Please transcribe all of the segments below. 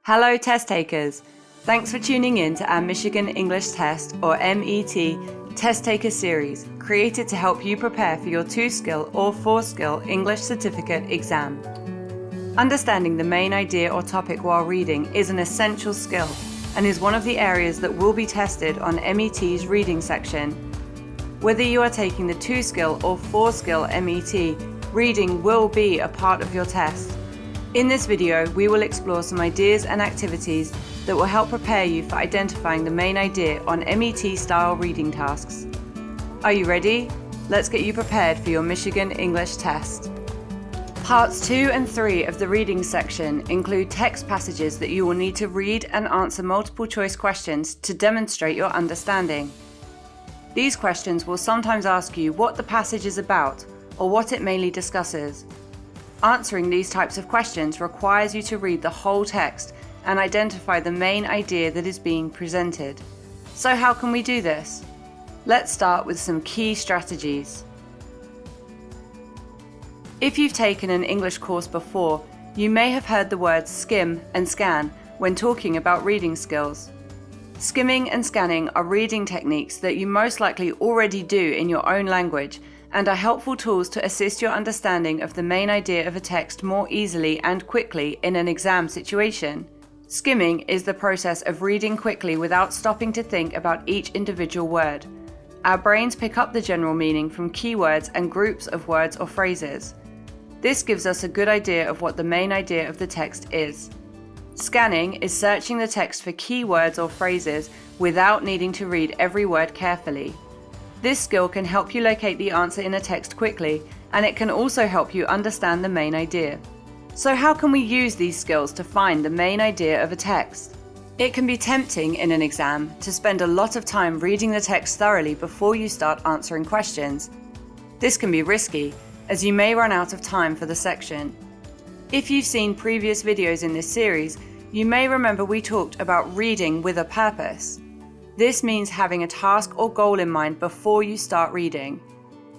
Hello test takers! Thanks for tuning in to our Michigan English Test, or MET, Test Taker series, created to help you prepare for your 2-skill or 4-skill English certificate exam. Understanding the main idea or topic while reading is an essential skill and is one of the areas that will be tested on MET's reading section. Whether you are taking the 2-skill or 4-skill MET, reading will be a part of your test. In this video, we will explore some ideas and activities that will help prepare you for identifying the main idea on MET-style reading tasks. Are you ready? Let's get you prepared for your Michigan English test. Parts 2 and 3 of the reading section include text passages that you will need to read and answer multiple choice questions to demonstrate your understanding. These questions will sometimes ask you what the passage is about or what it mainly discusses. Answering these types of questions requires you to read the whole text and identify the main idea that is being presented. So how can we do this? Let's start with some key strategies. If you've taken an English course before, you may have heard the words skim and scan when talking about reading skills. Skimming and scanning are reading techniques that you most likely already do in your own language and are helpful tools to assist your understanding of the main idea of a text more easily and quickly in an exam situation. Skimming is the process of reading quickly without stopping to think about each individual word. Our brains pick up the general meaning from keywords and groups of words or phrases. This gives us a good idea of what the main idea of the text is. Scanning is searching the text for keywords or phrases without needing to read every word carefully. This skill can help you locate the answer in a text quickly, and it can also help you understand the main idea. So how can we use these skills to find the main idea of a text? It can be tempting in an exam to spend a lot of time reading the text thoroughly before you start answering questions. This can be risky, as you may run out of time for the section. If you've seen previous videos in this series, you may remember we talked about reading with a purpose. This means having a task or goal in mind before you start reading.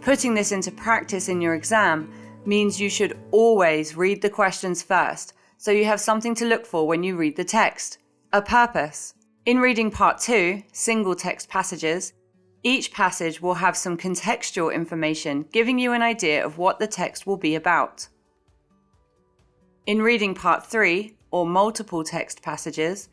Putting this into practice in your exam means you should always read the questions first, so you have something to look for when you read the text. A purpose. In reading Part 2, single text passages, each passage will have some contextual information giving you an idea of what the text will be about. In reading Part 3, or multiple text passages,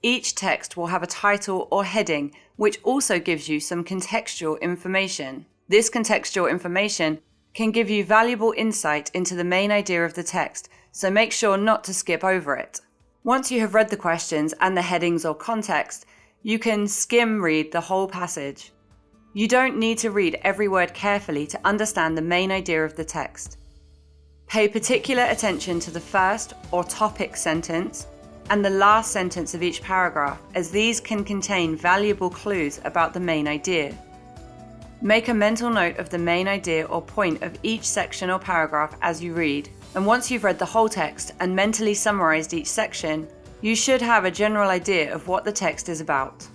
each text will have a title or heading which also gives you some contextual information. This contextual information can give you valuable insight into the main idea of the text, so make sure not to skip over it. Once you have read the questions and the headings or context, you can skim read the whole passage. You don't need to read every word carefully to understand the main idea of the text. Pay particular attention to the first or topic sentence and the last sentence of each paragraph, as these can contain valuable clues about the main idea. Make a mental note of the main idea or point of each section or paragraph as you read, and once you've read the whole text and mentally summarized each section, you should have a general idea of what the text is about.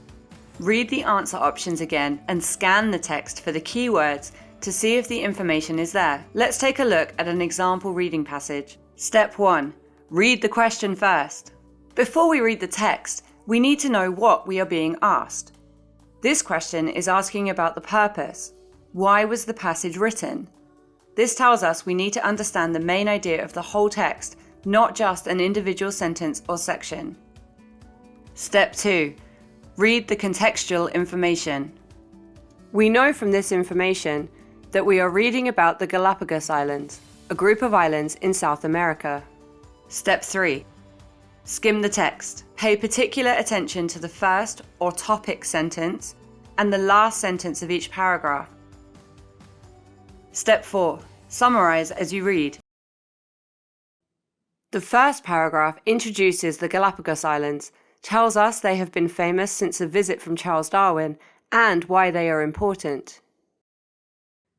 Read the answer options again and scan the text for the keywords to see if the information is there. Let's take a look at an example reading passage. Step 1. Read the question first. Before we read the text, we need to know what we are being asked. This question is asking about the purpose. Why was the passage written? This tells us we need to understand the main idea of the whole text, not just an individual sentence or section. Step 2. Read the contextual information. We know from this information that we are reading about the Galapagos Islands, a group of islands in South America. Step 3. Skim the text. Pay particular attention to the first or topic sentence and the last sentence of each paragraph. Step 4. Summarize as you read. The first paragraph introduces the Galapagos Islands, tells us they have been famous since a visit from Charles Darwin, and why they are important.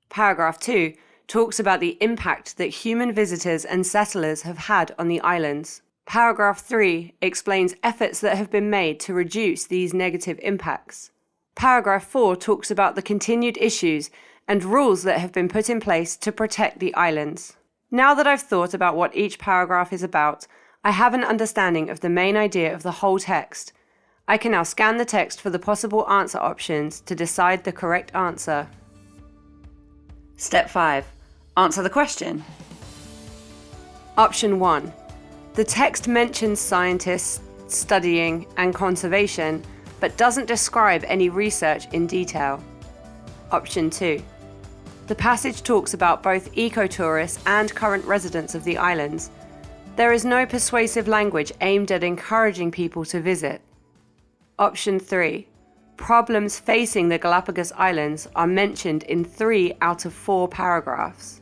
Paragraph 2 talks about the impact that human visitors and settlers have had on the islands. Paragraph 3 explains efforts that have been made to reduce these negative impacts. Paragraph 4 talks about the continued issues and rules that have been put in place to protect the islands. Now that I've thought about what each paragraph is about, I have an understanding of the main idea of the whole text. I can now scan the text for the possible answer options to decide the correct answer. Step 5. Answer the question. Option 1. The text mentions scientists, studying, and conservation, but doesn't describe any research in detail. Option 2. The passage talks about both ecotourists and current residents of the islands. There is no persuasive language aimed at encouraging people to visit. Option 3. Problems facing the Galapagos Islands are mentioned in 3 out of 4 paragraphs.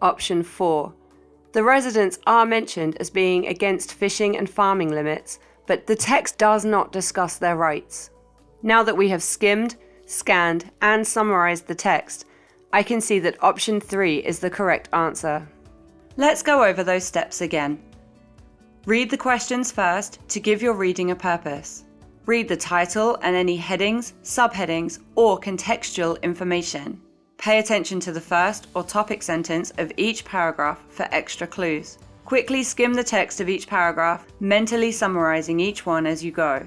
Option 4. The residents are mentioned as being against fishing and farming limits, but the text does not discuss their rights. Now that we have skimmed, scanned, and summarized the text, I can see that option 3 is the correct answer. Let's go over those steps again. Read the questions first to give your reading a purpose. Read the title and any headings, subheadings, or contextual information. Pay attention to the first or topic sentence of each paragraph for extra clues. Quickly skim the text of each paragraph, mentally summarizing each one as you go.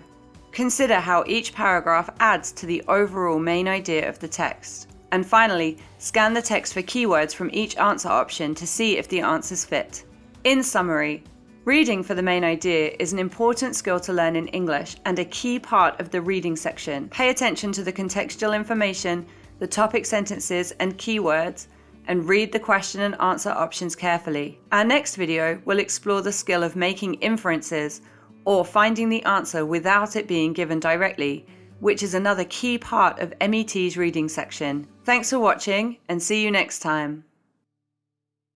Consider how each paragraph adds to the overall main idea of the text. And finally, scan the text for keywords from each answer option to see if the answers fit. In summary, reading for the main idea is an important skill to learn in English and a key part of the reading section. Pay attention to the contextual information, the topic sentences and keywords, and read the question and answer options carefully. Our next video will explore the skill of making inferences or finding the answer without it being given directly, which is another key part of MET's reading section. Thanks for watching and see you next time.